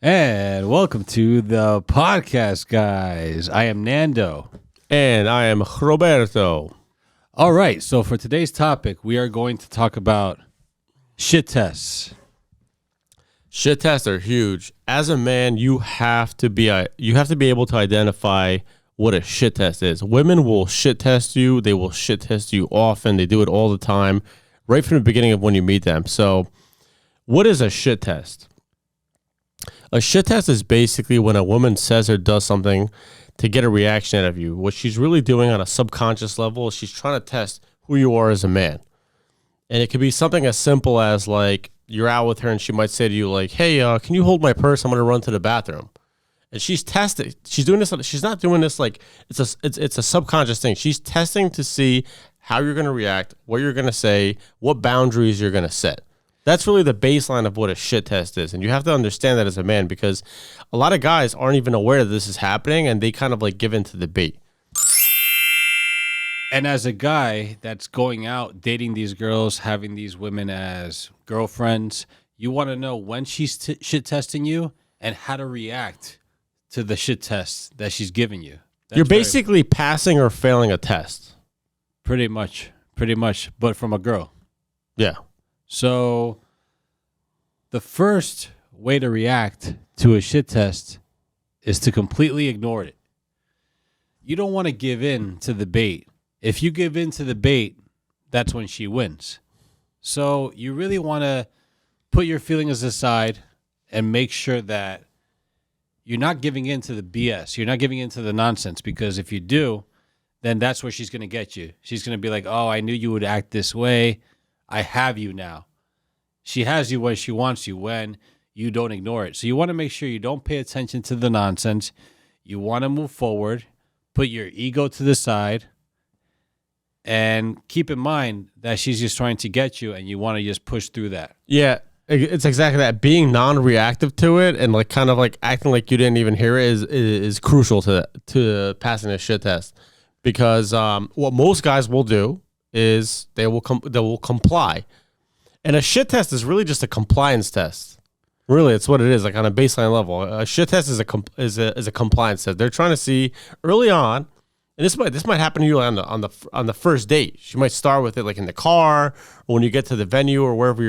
And welcome to the podcast, guys. I am Nando. And I am Roberto. All right, so for today's topic, we are going to talk about shit tests. Shit tests are huge. As a man, you have to be able to identify what a shit test is. Women will shit test you. They will shit test you often. They do it all the time, right from the beginning of when you meet them. So, what is a shit test? A shit test is basically when a woman says or does something to get a reaction out of you. What she's really doing on a subconscious level is she's trying to test who you are as a man. And it could be something as simple as like you're out with her and she might say to you like, hey, can you hold my purse? I'm going to run to the bathroom. And she's testing. She's doing this. She's not doing this like it's a subconscious thing. She's testing to see how you're going to react, what you're going to say, what boundaries you're going to set. That's really the baseline of what a shit test is. And you have to understand that as a man because a lot of guys aren't even aware that this is happening and they kind of like give into the bait. And as a guy that's going out, dating these girls, having these women as girlfriends, you want to know when she's shit testing you and how to react to the shit test that she's giving you. You're basically passing or failing a test. Pretty much, but from a girl. Yeah. So the first way to react to a shit test is to completely ignore it. You don't want to give in to the bait. If you give in to the bait, that's when she wins. So you really want to put your feelings aside and make sure that you're not giving in to the BS. You're not giving in to the nonsense, because if you do, then that's where she's going to get you. She's going to be like, oh, I knew you would act this way. I have you now. She has you when she wants you, when you don't ignore it. So you want to make sure you don't pay attention to the nonsense. You want to move forward, put your ego to the side, and keep in mind that she's just trying to get you, and you want to just push through that. Yeah, it's exactly that. Being non-reactive to it and like kind of like acting like you didn't even hear it is crucial to passing a shit test. Because what most guys will do is they will comply. And a shit test is really just a compliance test. Really, it's what it is, like on a baseline level. A shit test is a compliance test. They're trying to see early on, and this might happen to you on the first date. She might start with it like in the car or when you get to the venue or wherever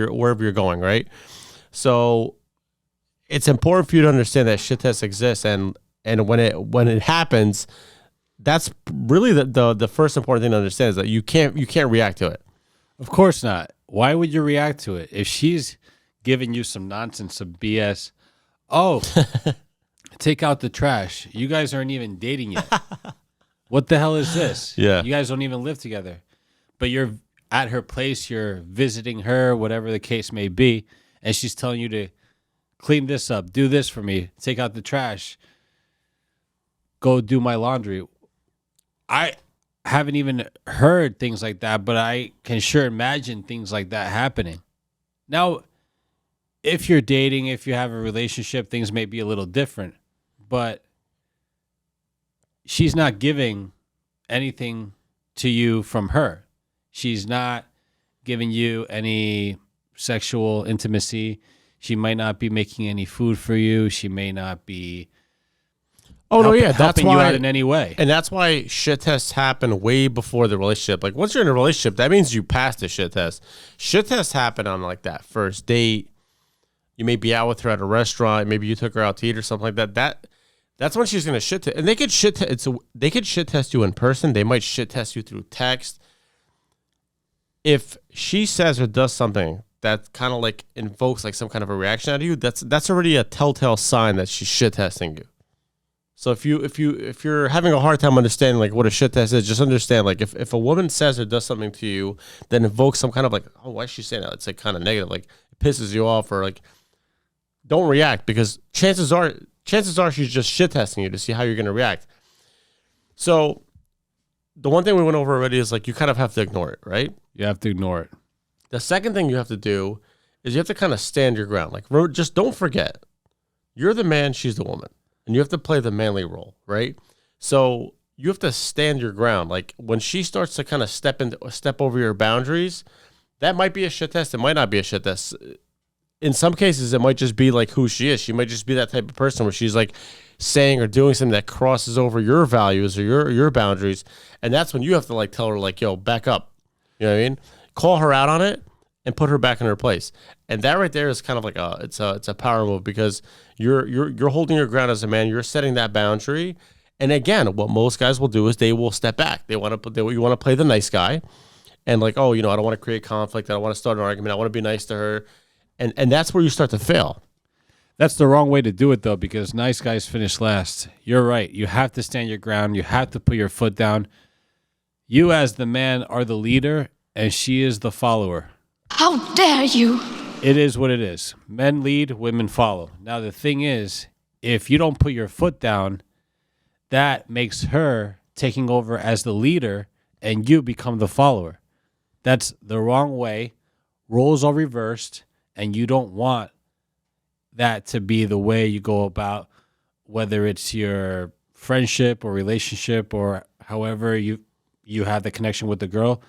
you're going, right? So it's important for you to understand that shit tests exist, and when it happens, that's really the first important thing to understand is that you can't react to it. Of course not. Why would you react to it? If she's giving you some nonsense, some BS, oh, take out the trash. You guys aren't even dating yet. What the hell is this? Yeah. You guys don't even live together. But you're at her place, you're visiting her, whatever the case may be, and she's telling you to clean this up, do this for me, take out the trash, go do my laundry. I haven't even heard things like that, but I can sure imagine things like that happening. Now, if you're dating, if you have a relationship, things may be a little different, but she's not giving anything to you from her. She's not giving you any sexual intimacy. She might not be making any food for you. She may not be helping you out in any way. And that's why shit tests happen way before the relationship. Like once you're in a relationship, that means you passed the shit test. Shit tests happen on like that first date. You may be out with her at a restaurant. Maybe you took her out to eat or something like that. That's when she's gonna shit test. And they could shit test you in person. They might shit test you through text. If she says or does something that kind of like invokes like some kind of a reaction out of you, that's already a telltale sign that she's shit testing you. So if you're having a hard time understanding like what a shit test is, just understand like if a woman says or does something to you that invokes some kind of like, oh, why is she saying that? It's like kind of negative, like it pisses you off, or like don't react, because chances are she's just shit testing you to see how you're gonna react. So the one thing we went over already is like you kind of have to ignore it, right? You have to ignore it. The second thing you have to do is you have to kind of stand your ground. Like just don't forget, you're the man, she's the woman. And you have to play the manly role, right? So you have to stand your ground. Like when she starts to kind of step over your boundaries, that might be a shit test. It might not be a shit test. in some cases, it might just be like who she is. She might just be that type of person where she's like saying or doing something that crosses over your values or your boundaries, and that's when you have to like tell her like, "Yo, back up." You know what I mean? Call her out on it and put her back in her place. And that right there is kind of like it's a power move because you're holding your ground as a man. You're setting that boundary. And again, what most guys will do is they will step back. You want to play the nice guy, and like, oh, I don't want to create conflict. I don't want to start an argument. I want to be nice to her, and that's where you start to fail. That's the wrong way to do it, though, because nice guys finish last. You're right. You have to stand your ground. You have to put your foot down. You, as the man, are the leader, and she is the follower. How dare you? It is what it is. Men lead, women follow. Now, the thing is, if you don't put your foot down, that makes her taking over as the leader, and you become the follower. That's the wrong way. Roles are reversed, and you don't want that to be the way you go about, whether it's your friendship or relationship or however you have the connection with the girl.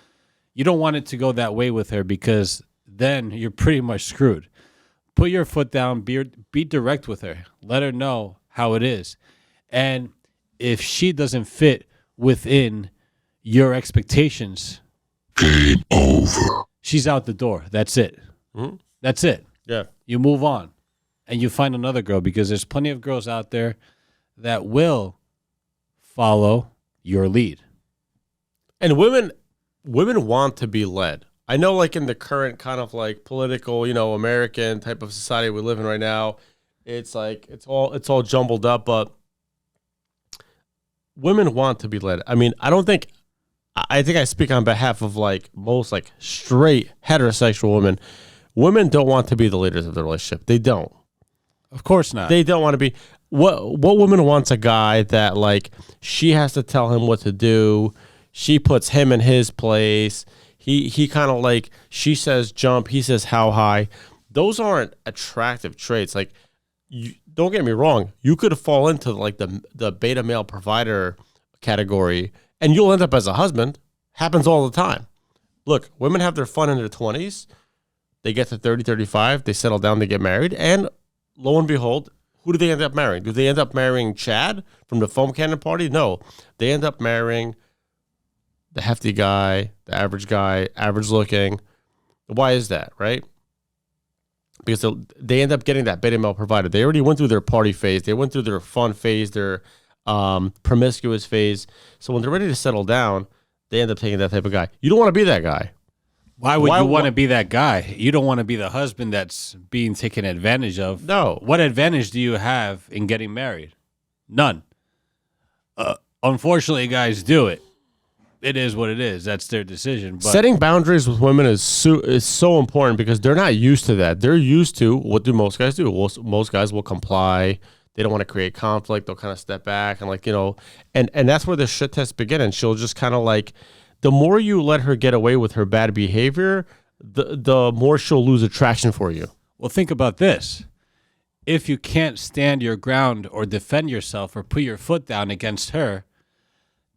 You don't want it to go that way with her because then you're pretty much screwed. Put your foot down, be direct with her. Let her know how it is. And if she doesn't fit within your expectations, game over. She's out the door. That's it. Mm-hmm. That's it. Yeah. You move on and you find another girl because there's plenty of girls out there that will follow your lead. And women want to be led. I know, like in the current kind of like political, American type of society we live in right now, it's like it's all jumbled up. But women want to be led. I mean, I think I speak on behalf of like most like straight heterosexual women. Women don't want to be the leaders of the relationship. They don't. Of course not. They don't want to be. What woman wants a guy that like she has to tell him what to do? She puts him in his place. He kind of like, she says jump, he says how high. Those aren't attractive traits. Like, don't get me wrong. You could fall into like the beta male provider category and you'll end up as a husband. Happens all the time. Look, women have their fun in their 20s. They get to 30, 35. They settle down, they get married. And lo and behold, who do they end up marrying? Do they end up marrying Chad from the foam cannon party? No. They end up marrying the hefty guy, the guy, average looking. Why is that, right? Because they end up getting that beta male provider. They already went through their party phase. They went through their fun phase, their promiscuous phase. So when they're ready to settle down, they end up taking that type of guy. You don't want to be that guy. Why would you want to be that guy? You don't want to be the husband that's being taken advantage of. No. What advantage do you have in getting married? None. Unfortunately, guys do it. It is what it is. That's their decision. But setting boundaries with women is so important because they're not used to that. They're used to, what do most guys do? Most guys will comply. They don't want to create conflict. They'll kind of step back and like, and that's where the shit test begin. And she'll just kind of like, the more you let her get away with her bad behavior, the more she'll lose attraction for you. Well, think about this. If you can't stand your ground or defend yourself or put your foot down against her,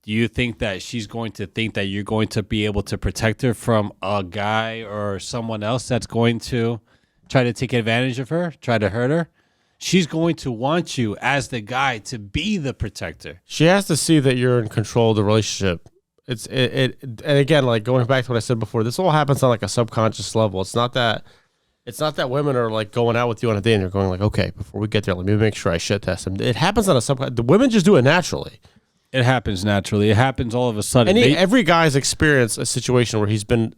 do you think that she's going to think that you're going to be able to protect her from a guy or someone else that's going to try to take advantage of her, try to hurt her? She's going to want you as the guy to be the protector. She has to see that you're in control of the relationship. And again, like going back to what I said before, this all happens on like a subconscious level. It's not that women are like going out with you on a date and they're going like, okay, before we get there, let me make sure I shit test him. It happens on a subconscious. The women just do it naturally. It happens naturally. It happens all of a sudden. And every guy's experienced a situation where he's been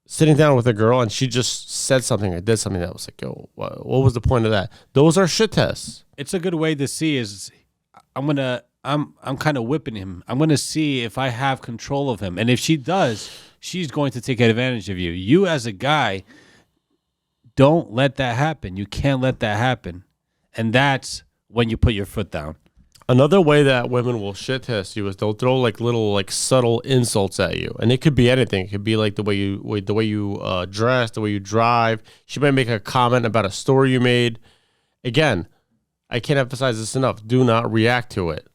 sitting down with a girl and she just said something or did something that was like, yo, what was the point of that? Those are shit tests. It's a good way to see is I'm kind of whipping him. I'm going to see if I have control of him. And if she does, she's going to take advantage of you. You as a guy, don't let that happen. You can't let that happen. And that's when you put your foot down. Another way that women will shit test you is they'll throw like little like subtle insults at you, and it could be anything. It could be like the way you dress, the way you drive. She might make a comment about a story you made. Again, I can't emphasize this enough. Do not react to it.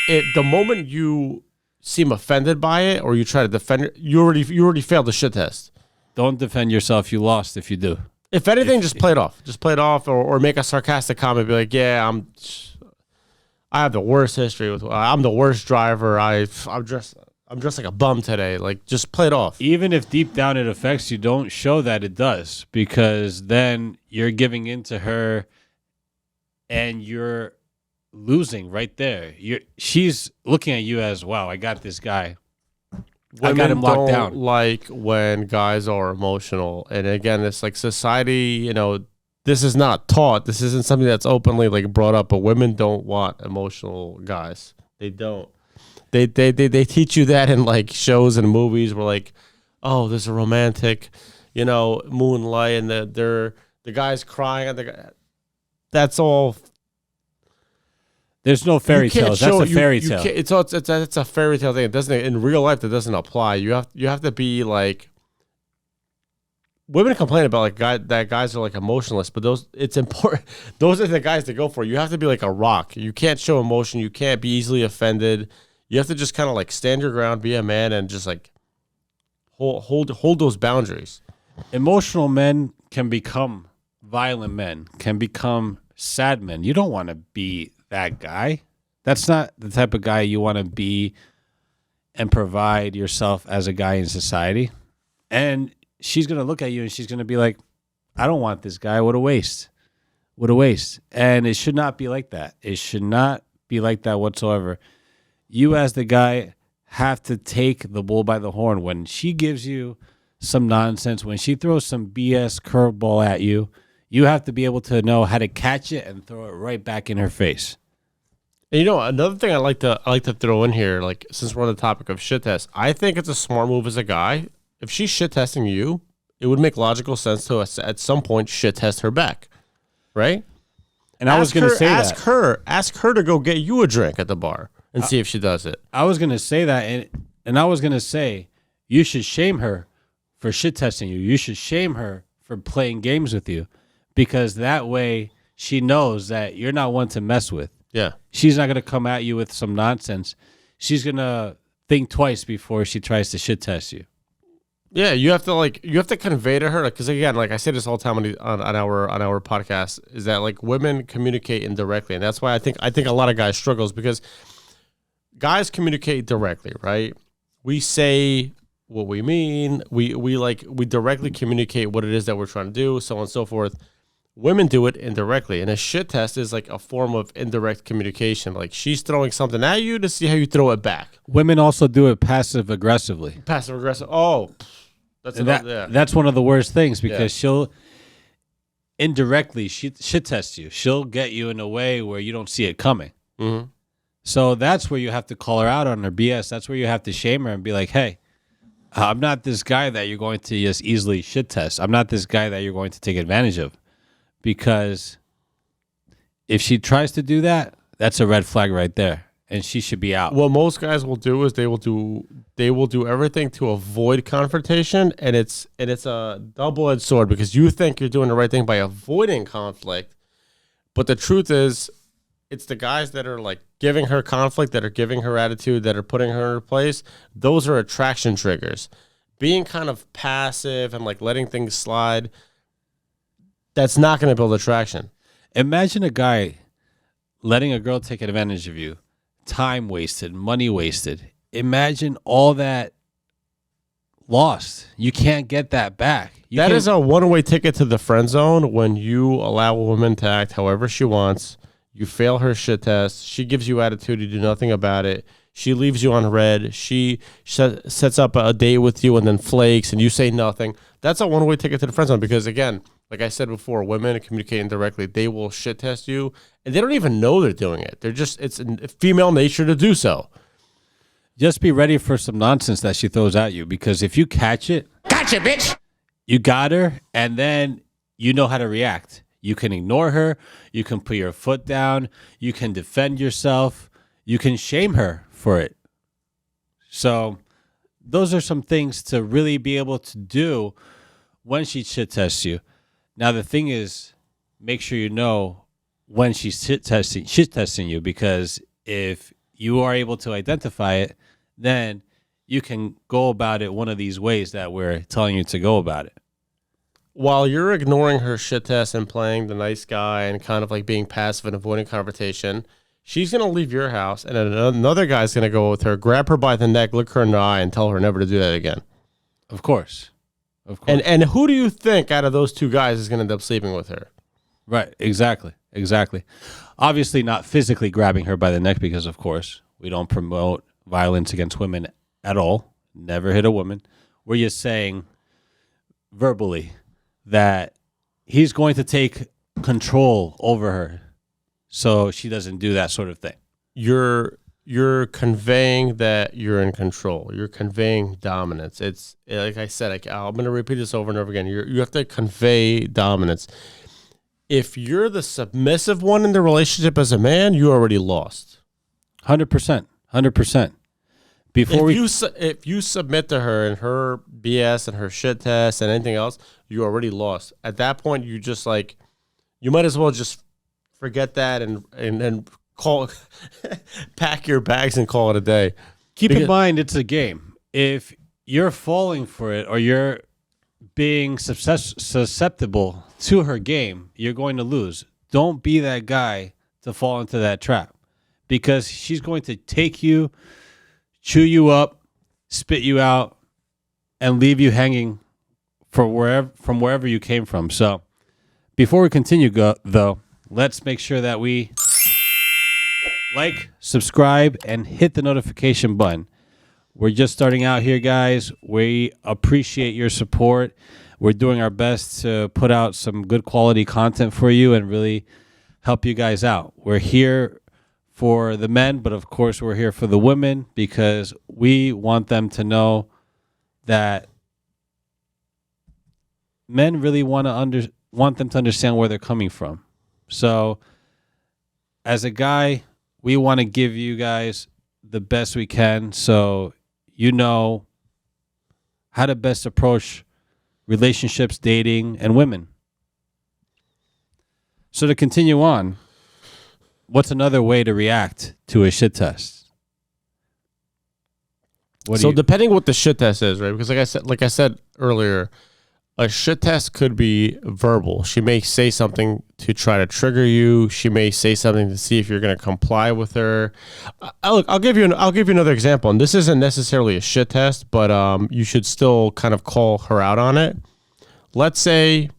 The moment you seem offended by it or you try to defend it, you already failed the shit test. Don't defend yourself. You lost if you do. If anything, just play it off. Just play it off, or make a sarcastic comment. Be like, yeah, I have the worst history with. I'm the worst driver. I'm just like a bum today. Like, just play it off. Even if deep down it affects you, don't show that it does, because then you're giving in to her and you're losing right there. She's looking at you as, wow, I got this guy. I got him locked down. Like when guys are emotional, and again, it's like society. This is not taught. This isn't something that's openly like brought up. But women don't want emotional guys. They don't. They teach you that in like shows and movies where like, oh, there's a romantic, moonlight, and the guy's crying at the guy. That's all. There's no fairy tales. That's a fairy tale. It's a fairy tale thing. It doesn't, in real life, that doesn't apply. You have to be like, women complain about like that guys are like emotionless, but it's important. Those are the guys to go for. You have to be like a rock. You can't show emotion. You can't be easily offended. You have to just kind of like stand your ground, be a man, and just like hold those boundaries. Emotional men can become violent men, can become sad men. You don't want to be that guy. That's not the type of guy you want to be and provide yourself as a guy in society. And she's going to look at you and she's going to be like, I don't want this guy. What a waste. What a waste. And it should not be like that. It should not be like that whatsoever. You as the guy have to take the bull by the horn. When she gives you some nonsense, when she throws some BS curveball at you, you have to be able to know how to catch it and throw it right back in her face. And another thing I like to throw in here, like since we're on the topic of shit test, I think it's a smart move as a guy. If she's shit testing you, it would make logical sense to us at some point shit test her back, right? And I was going to say ask her to go get you a drink at the bar and see if she does it. I was going to say that, and I was going to say you should shame her for shit testing you. You should shame her for playing games with you, because that way she knows that you're not one to mess with. Yeah. She's not going to come at you with some nonsense. She's going to think twice before she tries to shit test you. Yeah, you have to convey to her, because again, like I say this all the time on our podcast, is that like women communicate indirectly, and that's why I think a lot of guys struggles, because guys communicate directly, right? We say what we mean, we directly communicate what it is that we're trying to do, so on and so forth. Women do it indirectly, and a shit test is like a form of indirect communication. Like she's throwing something at you to see how you throw it back. Women also do it passive aggressively. Passive aggressive. Oh, that's one of the worst things, because she'll indirectly shit test you. She'll get you in a way where you don't see it coming. Mm-hmm. So that's where you have to call her out on her BS. That's where you have to shame her and be like, hey, I'm not this guy that you're going to just easily shit test. I'm not this guy that you're going to take advantage of. Because if she tries to do that, that's a red flag right there, and she should be out. What most guys will do is they will do everything to avoid confrontation, and it's a double-edged sword, because you think you're doing the right thing by avoiding conflict, but the truth is, it's the guys that are like giving her conflict, that are giving her attitude, that are putting her in her place. Those are attraction triggers. Being kind of passive and like letting things slide, that's not going to build attraction. Imagine a guy letting a girl take advantage of you. Time wasted, money wasted. Imagine all that lost. You can't get that back. That is a one-way ticket to the friend zone when you allow a woman to act however she wants. You fail her shit test. She gives you attitude. You do nothing about it. She leaves you on red. She sets up a date with you and then flakes, and you say nothing. That's a one-way ticket to the friend zone, because, again, like I said before, women communicating directly, they will shit test you, and they don't even know they're doing it. It's in female nature to do so. Just be ready for some nonsense that she throws at you, because if you catch it, Gotcha, bitch! You got her, and then you know how to react. You can ignore her. You can put your foot down. You can defend yourself. You can shame her for it. So those are some things to really be able to do when she shit tests you. Now, the thing is, make sure you know when she's shit testing you, because if you are able to identify it, then you can go about it one of these ways that we're telling you to go about it. while you're ignoring her shit test and playing the nice guy and kind of like being passive and avoiding confrontation, she's going to leave your house and then another guy's going to go with her, grab her by the neck, look her in the eye, and tell her never to do that again. Of course. Of course. And who do you think out of those two guys is going to end up sleeping with her? Right. Exactly. Exactly. Obviously not physically grabbing her by the neck because, of course, we don't promote violence against women at all. Never hit a woman. We're just saying verbally that he's going to take control over her so she doesn't do that sort of thing. You're conveying that you're in control. You're conveying dominance. It's like I said, I'm going to repeat this over and over again. You have to convey dominance. If you're the submissive one in the relationship as a man, you already lost. 100%. 100%. If you submit to her and her BS and her shit test and anything else, you already lost. At that point, you just like, you might as well just forget that and call, pack your bags and call it a day. Keep in mind, it's a game. If you're falling for it or you're being susceptible to her game, you're going to lose. Don't be that guy to fall into that trap because she's going to take you, chew you up, spit you out, and leave you hanging from wherever you came from. So before we continue, though, let's make sure that we like, subscribe, and hit the notification button. We're just starting out here, guys. We appreciate your support. We're doing our best to put out some good quality content for you and really help you guys out. We're here for the men, but of course we're here for the women because we want them to know that men really want them to understand where they're coming from. So as a guy, we want to give you guys the best we can so you know how to best approach relationships, dating, and women. So to continue on, what's another way to react to a shit test? Depending what the shit test is, right? Because like I said earlier, a shit test could be verbal. She may say something to try to trigger you. She may say something to see if you're going to comply with her. I'll give you another example. And this isn't necessarily a shit test, but you should still kind of call her out on it. Let's say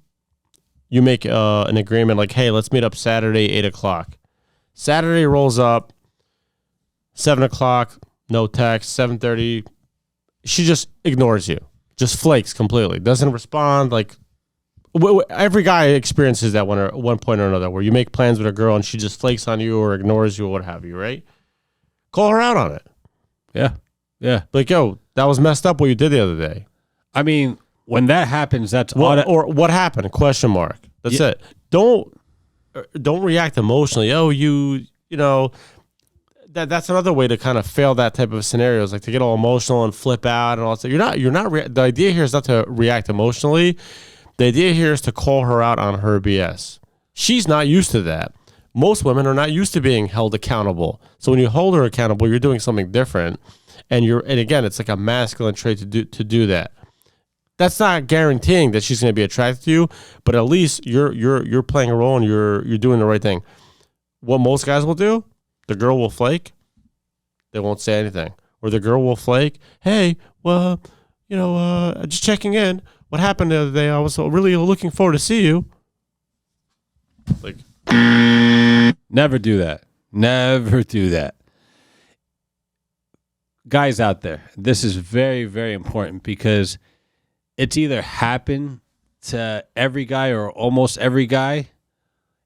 you make an agreement like, hey, let's meet up Saturday, 8:00. Saturday rolls up, 7:00, no text, 7:30. She just ignores you. Just flakes completely. Doesn't respond. Like every guy experiences that one point or another where you make plans with a girl and she just flakes on you or ignores you or what have you, right? Call her out on it. Yeah. Yeah. Like, yo, that was messed up what you did the other day. I mean, when that happens, that's or what happened? Question mark. That's it. Don't react emotionally. Oh, you know, that's another way to kind of fail that type of scenarios, like to get all emotional and flip out and all that. The idea here is not to react emotionally. The idea here is to call her out on her BS. She's not used to that. Most women are not used to being held accountable. So when you hold her accountable, you're doing something different. And again, it's like a masculine trait to do that. That's not guaranteeing that she's going to be attracted to you, but at least you're playing a role and you're doing the right thing. What most guys will do, the girl will flake. They won't say anything. Or the girl will flake. Hey, well, just checking in. What happened the other day? I was really looking forward to see you. Like, never do that. Never do that. Guys out there, this is very, very important because it's either happened to every guy or almost every guy.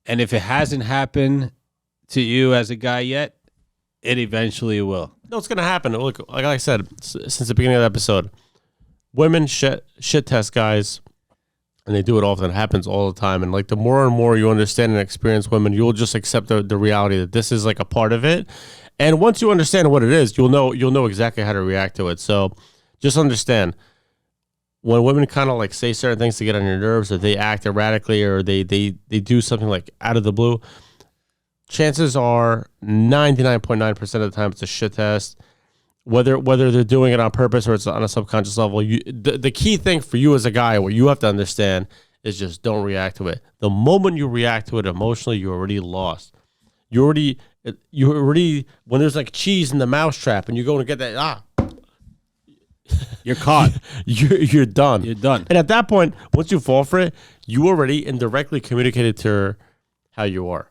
And if it hasn't happened to you as a guy yet, it eventually will. No, it's going to happen. Look, like I said, since the beginning of the episode, women shit test guys, and they do it often. It happens all the time. And like the more and more you understand and experience women, you'll just accept the reality that this is like a part of it. And once you understand what it is, you'll know exactly how to react to it. So just understand, when women kind of like say certain things to get on your nerves, or they act erratically, or they do something like out of the blue, chances are 99.9% of the time it's a shit test. Whether they're doing it on purpose or it's on a subconscious level, the key thing for you as a guy, what you have to understand is just don't react to it. The moment you react to it emotionally, you're already lost. You already when there's like cheese in the mousetrap and you go to get that You're caught. you're done. You're done. And at that point, once you fall for it, you already indirectly communicated to her how you are.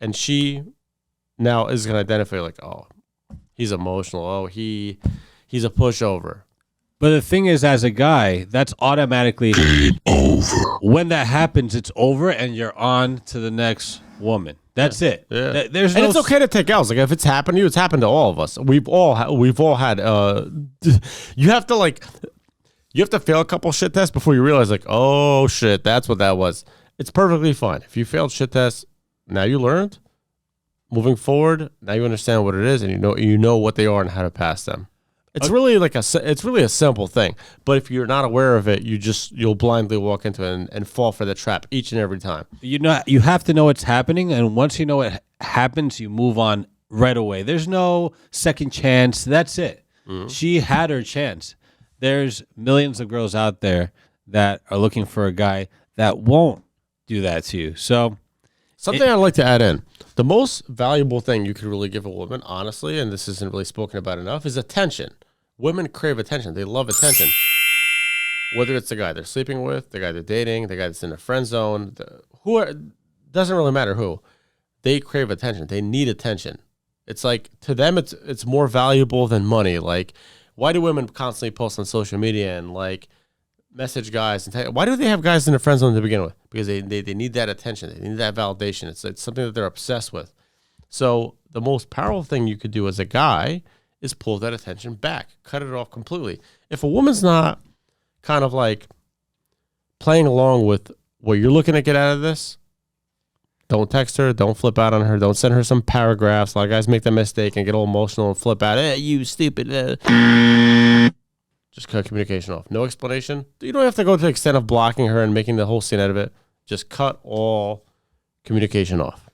And she now is going to identify like, oh, he's emotional. Oh, he's a pushover. But the thing is, as a guy, that's automatically Game over. when that happens, it's over and you're on to the next woman. That's it. Yeah. There's And no it's okay to take L's. Like if it's happened to you, it's happened to all of us. We've all had. You have to fail a couple shit tests before you realize like, oh shit, that's what that was. It's perfectly fine if you failed shit tests. Now you learned. Moving forward, now you understand what it is, and you know what they are and how to pass them. It's really a simple thing. But if you're not aware of it, you'll blindly walk into it and fall for the trap each and every time. You have to know what's happening, and once you know what happens, you move on right away. There's no second chance. That's it. She had her chance. There's millions of girls out there that are looking for a guy that won't do that to you. So Something I'd like to add in. The most valuable thing you could really give a woman, honestly, and this isn't really spoken about enough, is attention. Women crave attention. They love attention. Whether it's the guy they're sleeping with, the guy they're dating, the guy that's in the friend zone, doesn't really matter who. They crave attention. They need attention. It's like, to them, it's more valuable than money. Like, why do women constantly post on social media and, like, message guys and why do they have guys in the friend zone to begin with? Because they need that attention. They need that validation. It's something that they're obsessed with. So the most powerful thing you could do as a guy is pull that attention back, cut it off completely. If a woman's not kind of like playing along with what you're looking to get out of this, don't text her, don't flip out on her, don't send her some paragraphs. A lot of guys make that mistake and get all emotional and flip out. Hey, you stupid. Just cut communication off. No explanation. You don't have to go to the extent of blocking her and making the whole scene out of it. Just cut all communication off.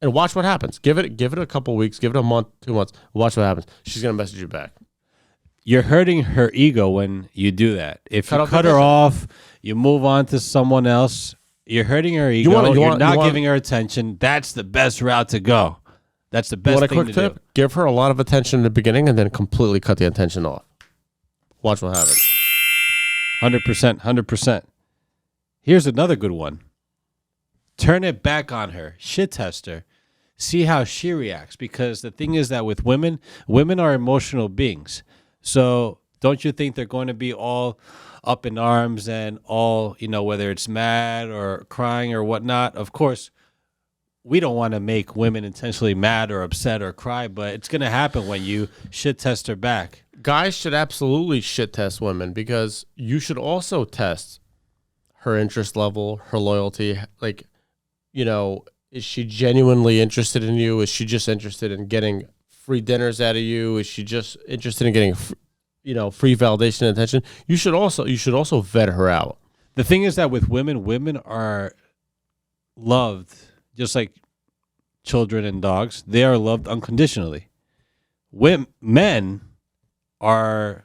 And watch what happens. Give it a couple weeks, give it a month, 2 months. Watch what happens. She's going to message you back. you're hurting her ego when you do that. If Cut you off cut the her vision. off, you move on to someone else, you're hurting her ego. You're not giving her attention. That's the best route to go. That's the You best want a thing quick to tip? do. Give her a lot of attention in the beginning and then completely cut the attention off. Watch what happens. 100%, 100%. Here's another good one. Turn it back on her. Shit test her. See how she reacts. Because the thing is that with women are emotional beings. So don't you think they're going to be all up in arms and all, whether it's mad or crying or whatnot? Of course, we don't want to make women intentionally mad or upset or cry, but it's going to happen when you shit test her back. Guys should absolutely shit test women because you should also test her interest level, her loyalty. Like, is she genuinely interested in you? Is she just interested in getting free dinners out of you? Is she just interested in getting, free validation and attention? You should also vet her out. The thing is that with women are loved just like children and dogs. They are loved unconditionally. Men are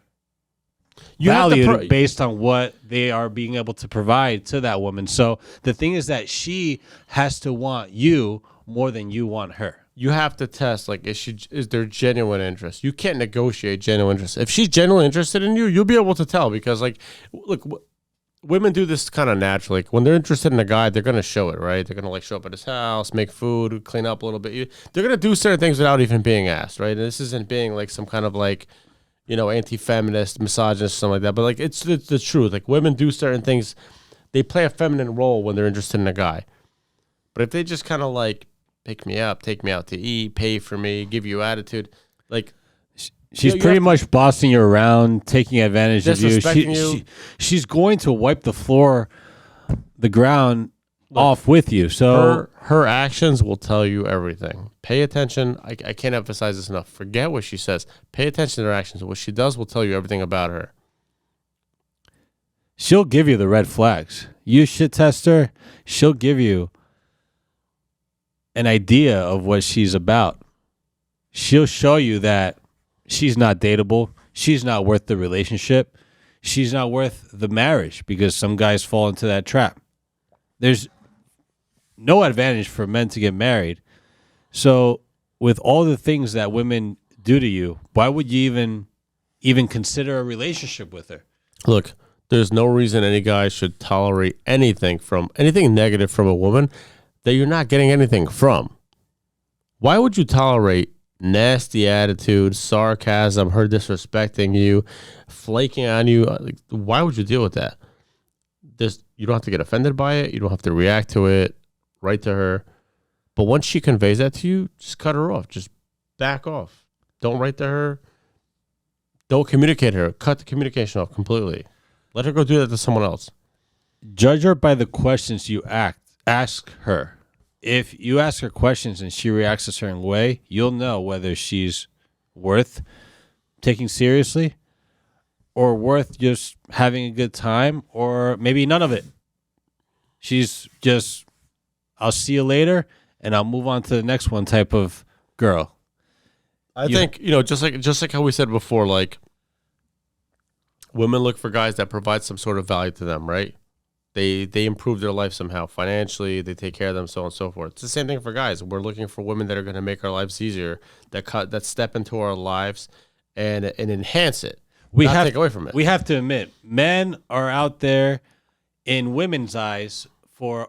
valued based on what they are being able to provide to that woman. So the thing is that she has to want you more than you want her. You have to test, like, is there genuine interest? You can't negotiate genuine interest. If she's genuinely interested in you, you'll be able to tell because, like, look, women do this kind of naturally. Like, when they're interested in a guy, they're going to show it, right? They're going to, like, show up at his house, make food, clean up a little bit. They're going to do certain things without even being asked, right? And this isn't being, like, some kind of, like, anti-feminist, misogynist, something like that. But, like, it's the truth. Like, women do certain things. They play a feminine role when they're interested in a guy. But if they just kind of, like, pick me up, take me out to eat, pay for me, give you attitude, like... She's pretty much bossing you around, taking advantage of you. She's going to wipe the ground off with you. So her actions will tell you everything. Pay attention. I can't emphasize this enough. Forget what she says. Pay attention to her actions. What she does will tell you everything about her. she'll give you the red flags. You shit test her, she'll give you an idea of what she's about. She'll show you that she's not dateable. She's not worth the relationship. She's not worth the marriage because some guys fall into that trap. there's no advantage for men to get married. So with all the things that women do to you, why would you even consider a relationship with her? Look, there's no reason any guy should tolerate anything negative from a woman that you're not getting anything from. Why would you tolerate nasty attitude, sarcasm, her disrespecting you, flaking on you? Like, why would you deal with that? You don't have to get offended by it. You don't have to react to it, write to her. But once she conveys that to you, just cut her off. Just back off. Don't write to her. Don't communicate to her. Cut the communication off completely. Let her go do that to someone else. Judge her by the questions you ask her. If you ask her questions and she reacts a certain way, you'll know whether she's worth taking seriously or worth just having a good time, or maybe none of it. She's just, I'll see you later and I'll move on to the next one type of girl. I think, just like how we said before, like, women look for guys that provide some sort of value to them, right? They improve their life somehow financially. They take care of them, so on and so forth. It's the same thing for guys. We're looking for women that are going to make our lives easier, that step into our lives and enhance it. Not take away from it. We have to admit, men are out there in women's eyes for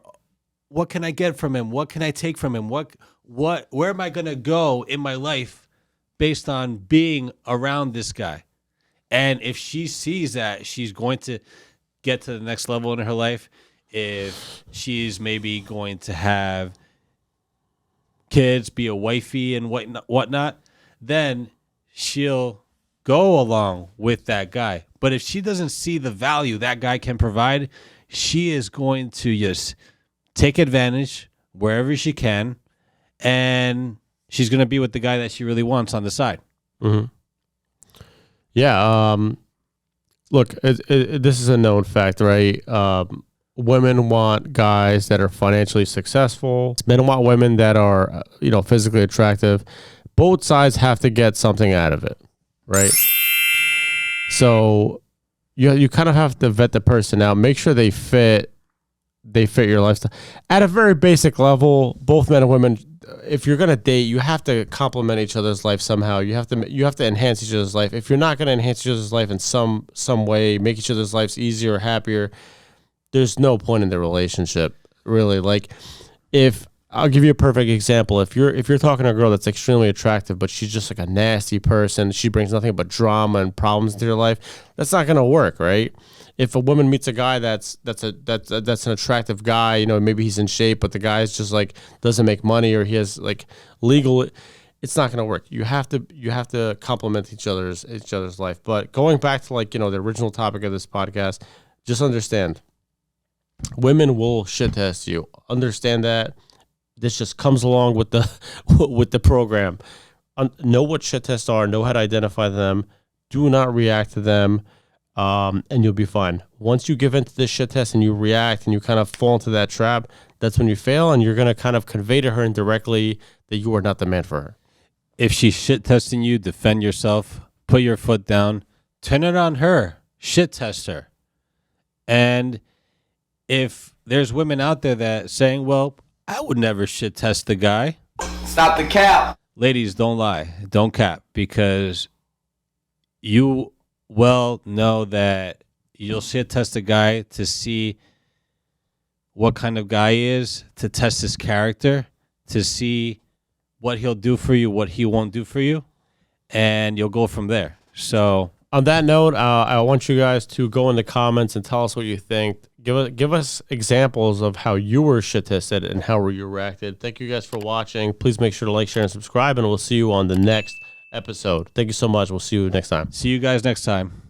what can I get from him? What can I take from him? Where am I going to go in my life based on being around this guy? And if she sees that she's going to get to the next level in her life, if she's maybe going to have kids, be a wifey and whatnot, then she'll go along with that guy. But if she doesn't see the value that guy can provide, she is going to just take advantage wherever she can, and she's going to be with the guy that she really wants on the side. Mm-hmm. Yeah. Look, this is a known fact, right? Women want guys that are financially successful. Men want women that are, physically attractive. Both sides have to get something out of it, right? So you kind of have to vet the person out. Make sure they fit your lifestyle. At a very basic level, both men and women, if you're going to date, you have to complement each other's life somehow. You have to enhance each other's life. If you're not going to enhance each other's life in some way, make each other's lives easier or happier, there's no point in the relationship, really. Like, I'll give you a perfect example. If you're talking to a girl that's extremely attractive, but she's just like a nasty person, she brings nothing but drama and problems into your life, that's not going to work, right? If a woman meets a guy that's an attractive guy, maybe he's in shape, but the guy's just like doesn't make money, or he has like legal, it's not going to work. You have to complement each other's life. But going back to the original topic of this podcast, just understand, women will shit test you. Understand that. This just comes along with the program. Know what shit tests are. Know how to identify them. Do not react to them. And you'll be fine. Once you give into this shit test and you react and you kind of fall into that trap, that's when you fail, and you're going to kind of convey to her indirectly that you are not the man for her. If she's shit testing you, defend yourself, put your foot down, turn it on her, shit test her. And if there's women out there that saying, well, I would never shit test the guy. Stop the cap. Ladies, don't lie. Don't cap, because you well know that you'll shit test a guy to see what kind of guy he is, to test his character, to see what he'll do for you, what he won't do for you, and you'll go from there. So on that note, I want you guys to go in the comments and tell us what you think. Give us examples of how you were shit tested and how you reacted. Thank you guys for watching. Please make sure to like, share, and subscribe, and we'll see you on the next episode. Thank you so much. We'll see you next time. See you guys next time.